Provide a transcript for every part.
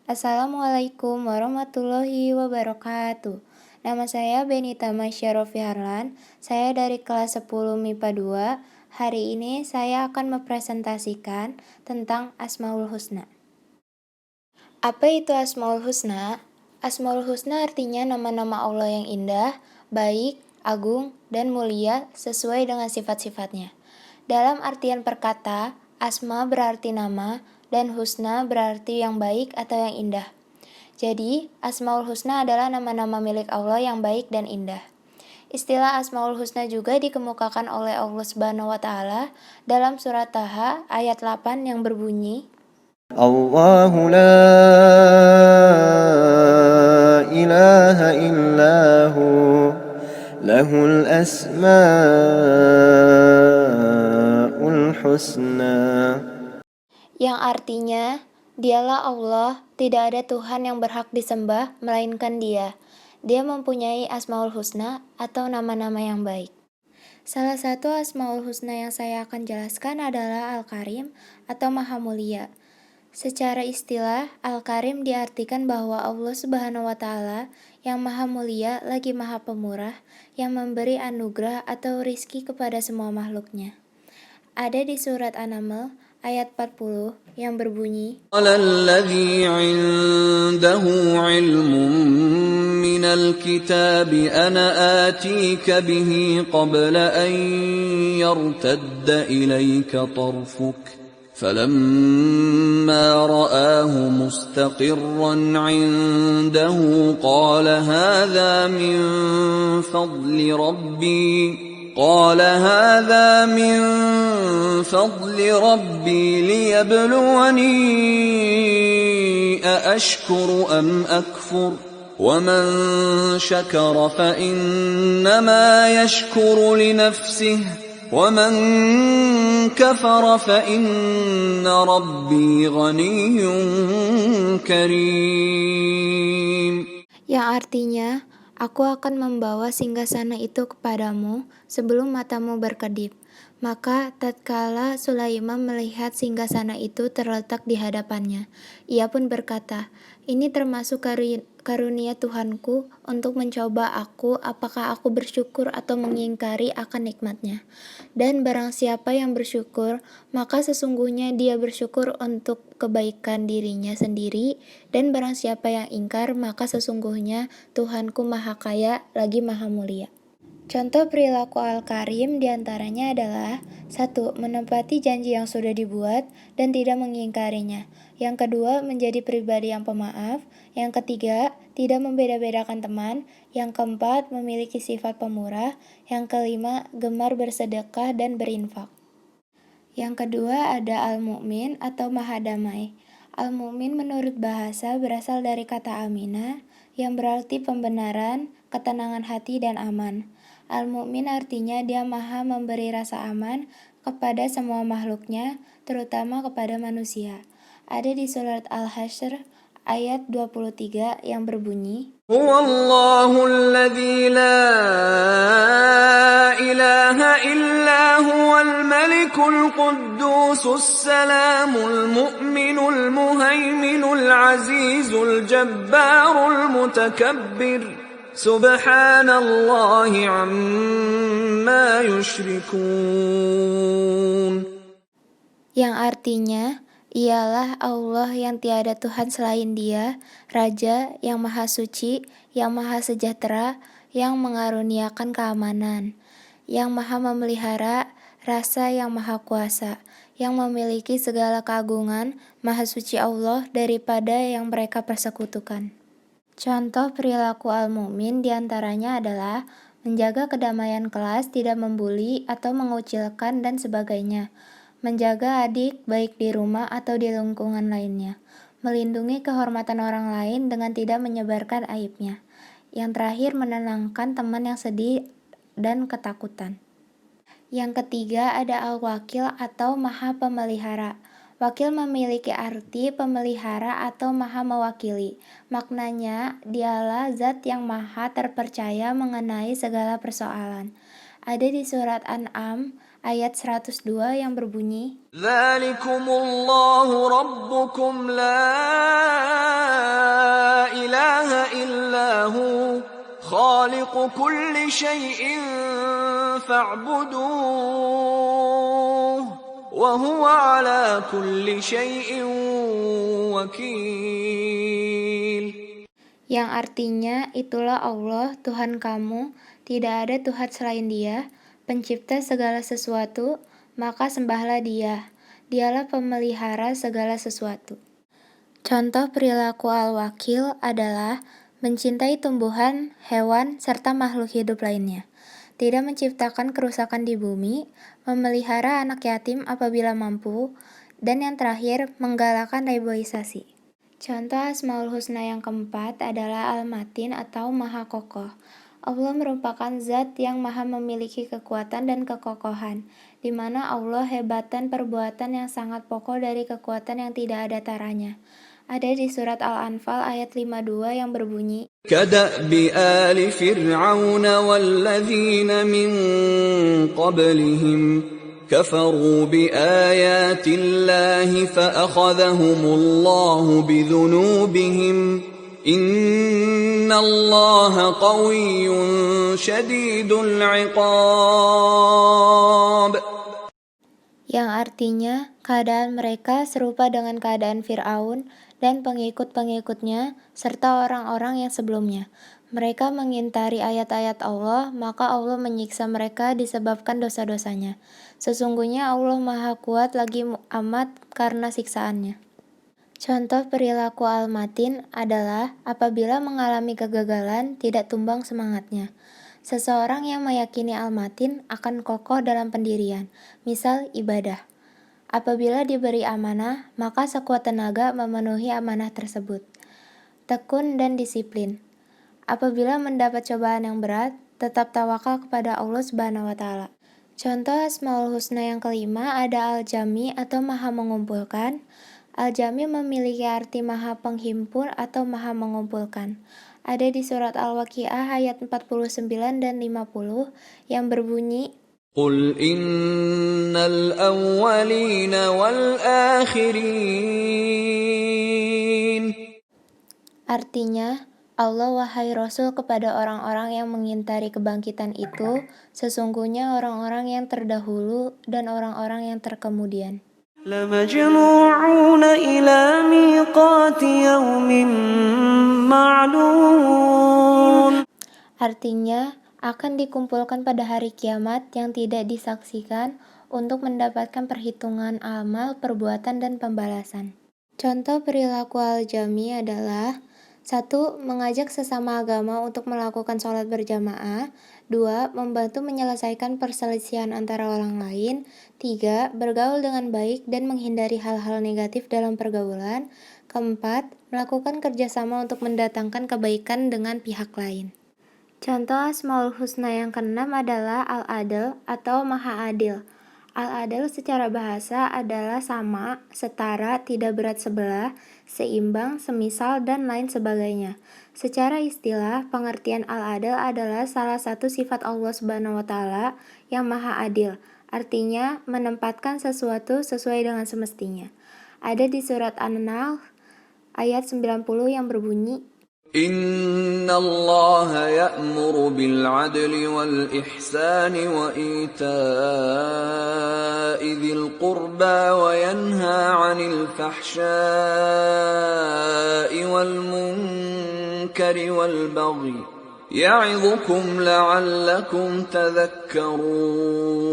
Assalamualaikum warahmatullahi wabarakatuh. Nama saya Benita Masyarofi Harlan. Saya dari kelas 10 MIPA 2. Hari ini saya akan mempresentasikan tentang Asmaul Husna. Apa itu Asmaul Husna? Asmaul Husna artinya nama-nama Allah yang indah, baik, agung, dan mulia sesuai dengan sifat-sifatnya. Dalam artian perkata, asma berarti nama, dan husna berarti yang baik atau yang indah. Jadi, Asmaul Husna adalah nama-nama milik Allah yang baik dan indah. Istilah Asmaul Husna juga dikemukakan oleh Allah Subhanahu wa taala dalam surat Taha ayat 8 yang berbunyi, Allahu la ilaha illahu lahul asma'ul husna. yang artinya, dialah Allah, tidak ada Tuhan yang berhak disembah melainkan Dia. Dia mempunyai Asmaul Husna atau nama-nama yang baik. Salah satu Asmaul Husna yang saya akan jelaskan adalah Al-Karim atau Maha Mulia. Secara istilah, Al-Karim diartikan bahwa Allah Subhanahu wa taala yang Maha Mulia lagi Maha Pemurah yang memberi anugerah atau rizki kepada semua makhluknya. Ada di surat An-Naml ayat 40 yang berbunyi, Alladzi 'indahu 'ilmun minal kitabi ana atika bihi qabla an yartadda ilayka tarfuk فلما رآه مستقرا عنده قال هذا من فضل ربي ليبلوني أأشكر أم أكفر ومن شكر فإنما يشكر لنفسه ومن كفر فإن ربي غني كريم. yang artinya, aku akan membawa singgasana itu kepadamu sebelum matamu berkedip. Maka tatkala Sulaiman melihat singgasana itu terletak di hadapannya, ia pun berkata, ini termasuk karunia Tuhanku untuk mencoba aku apakah aku bersyukur atau mengingkari akan nikmatnya. Dan barang siapa yang bersyukur, maka sesungguhnya dia bersyukur untuk kebaikan dirinya sendiri, dan barang siapa yang ingkar, maka sesungguhnya Tuhanku Maha Kaya lagi Maha Mulia. Contoh perilaku Al-Karim diantaranya adalah 1. Menepati janji yang sudah dibuat dan tidak mengingkarinya. Yang kedua, menjadi pribadi yang pemaaf. Yang ketiga, tidak membeda-bedakan teman. Yang keempat, memiliki sifat pemurah. Yang kelima, gemar bersedekah dan berinfak. Yang kedua ada Al-Mu'min atau Maha Damai. Al-Mu'min menurut bahasa berasal dari kata aminah yang berarti pembenaran, ketenangan hati, dan aman. Al-Mu'min artinya dia maha memberi rasa aman kepada semua makhluknya, terutama kepada manusia. Ada di surat Al-Hasyr ayat 23 yang berbunyi, Huwallahu alladzi la ilaha illa huwal malikul quddusus salamul mu'minul muhaiminul azizul jabbarul mutakabbir. Subhanallahi amma yushrikun. yang artinya ialah Allah yang tiada Tuhan selain Dia, Raja yang Maha Suci, yang Maha Sejahtera, yang mengaruniakan keamanan, yang Maha Memelihara, Rasa yang Maha Kuasa, yang memiliki segala keagungan, Maha Suci Allah daripada yang mereka persekutukan. Contoh perilaku al-mu'min diantaranya adalah menjaga kedamaian kelas, tidak membuli atau mengucilkan dan sebagainya, menjaga adik baik di rumah atau di lingkungan lainnya, melindungi kehormatan orang lain dengan tidak menyebarkan aibnya. Yang terakhir, menenangkan teman yang sedih dan ketakutan. Yang ketiga ada al-wakil atau maha pemelihara. Wakil memiliki arti pemelihara atau maha mewakili. Maknanya, dialah zat yang maha terpercaya mengenai segala persoalan. Ada di surat An'am ayat 102 yang berbunyi, Dzalikumullahu rabbukum la خالق كل شيء فاعبدوه وهو على كل شيء وكيل. Yang artinya, itulah Allah, Tuhan kamu, tidak ada Tuhan selain Dia, pencipta segala sesuatu, maka sembahlah Dia. Dialah pemelihara segala sesuatu. Contoh perilaku al-wakil adalah mencintai tumbuhan, hewan, serta makhluk hidup lainnya. Tidak menciptakan kerusakan di bumi, memelihara anak yatim apabila mampu, dan yang terakhir, menggalakkan reboisasi. Contoh Asmaul Husna yang keempat adalah Al-Matin atau Maha Kokoh. Allah merupakan zat yang maha memiliki kekuatan dan kekokohan, di mana Allah hebatan perbuatan yang sangat pokok dari kekuatan yang tidak ada taranya. Ada di surat Al-Anfal ayat 52 yang berbunyi, كدأب آل فرعون والذين من قبلهم كفروا بآيات الله فأخذهم الله بذنوبهم إن الله قوي شديد العقاب. yang artinya keadaan mereka serupa dengan keadaan Fir'aun dan pengikut-pengikutnya serta orang-orang yang sebelumnya. Mereka mengingkari ayat-ayat Allah, maka Allah menyiksa mereka disebabkan dosa-dosanya. Sesungguhnya Allah Maha Kuat lagi amat karena siksaannya. Contoh perilaku al-matin adalah apabila mengalami kegagalan, tidak tumbang semangatnya. Seseorang yang meyakini al-matin akan kokoh dalam pendirian, misal ibadah. Apabila diberi amanah, maka sekuat tenaga memenuhi amanah tersebut. Tekun dan disiplin. Apabila mendapat cobaan yang berat, tetap tawakal kepada Allah Subhanahu wa Ta'ala. Contoh Asmaul Husna yang kelima ada Al-Jami atau Maha Mengumpulkan. Al-Jami memiliki arti Maha Penghimpun atau Maha Mengumpulkan. Ada di surat Al-Waqiah ayat 49 dan 50 yang berbunyi, قل إن الأولين والآخرين. artinya, Allah wahai Rasul kepada orang-orang yang mengingkari kebangkitan itu, sesungguhnya orang-orang yang terdahulu dan orang-orang yang terkemudian. لمجموعون إلى ميقات يوم معلوم. Artinya, akan dikumpulkan pada hari kiamat yang tidak disaksikan untuk mendapatkan perhitungan amal, perbuatan, dan pembalasan. Contoh perilaku al-jami adalah 1. Mengajak sesama agama untuk melakukan sholat berjamaah. 2. Membantu menyelesaikan perselisihan antara orang lain. 3. Bergaul dengan baik dan menghindari hal-hal negatif dalam pergaulan. 4. Melakukan kerjasama untuk mendatangkan kebaikan dengan pihak lain. Contoh Asmaul Husna yang keenam adalah Al-Adl atau Maha Adil. Al-Adl secara bahasa adalah sama, setara, tidak berat sebelah, seimbang, semisal, dan lain sebagainya. Secara istilah, pengertian Al-Adl adalah salah satu sifat Allah Subhanahu wa Ta'ala yang Maha Adil. Artinya, menempatkan sesuatu sesuai dengan semestinya. Ada di surat An-Nahl ayat 90 yang berbunyi, إن الله يأمر بالعدل والإحسان وإيتاء ذي القربى وينهى عن الفحشاء والمنكر والبغي يعظكم لعلكم تذكرون.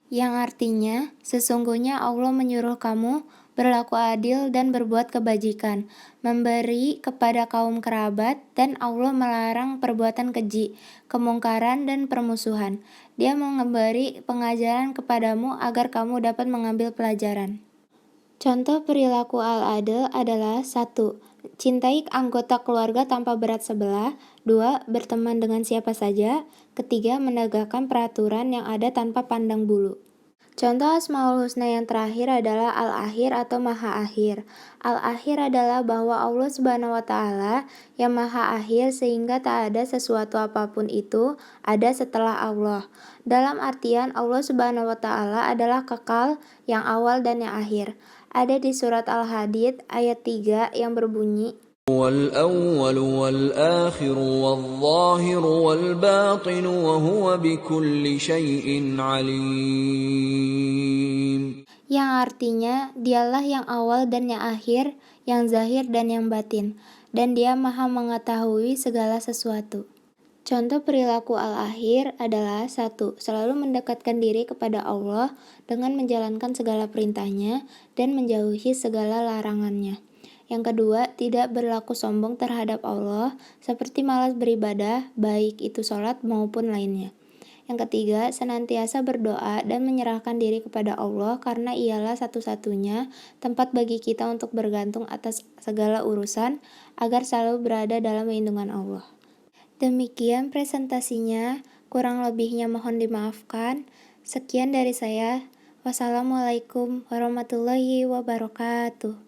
yang artinya, sesungguhnya Allah menyuruh kamu berlaku adil dan berbuat kebajikan, memberi kepada kaum kerabat, dan Allah melarang perbuatan keji, kemungkaran, dan permusuhan. Dia memberi pengajaran kepadamu agar kamu dapat mengambil pelajaran. Contoh perilaku al-adl adalah 1. Cintai anggota keluarga tanpa berat sebelah. 2. Berteman dengan siapa saja. 3. Menegakkan peraturan yang ada tanpa pandang bulu. Contoh Asmaul Husna yang terakhir adalah Al-Akhir atau Maha Akhir. Al-Akhir adalah bahwa Allah Subhanahu wa Ta'ala yang Maha Akhir sehingga tak ada sesuatu apapun itu ada setelah Allah. Dalam artian Allah Subhanahu wa Ta'ala adalah kekal, yang awal dan yang akhir. Ada di surat Al-Hadid ayat 3 yang berbunyi, هو الأول والآخر والظاهر والباطن وهو بكل شيء عليم. Yang artinya, dialah yang awal dan yang akhir, yang zahir dan yang batin, dan dia maha mengetahui segala sesuatu. Contoh perilaku al-akhir adalah 1. Selalu mendekatkan diri kepada Allah dengan menjalankan segala perintahnya dan menjauhi segala larangannya. Yang kedua, tidak berlaku sombong terhadap Allah, seperti malas beribadah, baik itu sholat maupun lainnya. Yang ketiga, senantiasa berdoa dan menyerahkan diri kepada Allah karena ialah satu-satunya tempat bagi kita untuk bergantung atas segala urusan agar selalu berada dalam lindungan Allah. Demikian presentasinya, kurang lebihnya mohon dimaafkan. Sekian dari saya. Wassalamualaikum warahmatullahi wabarakatuh.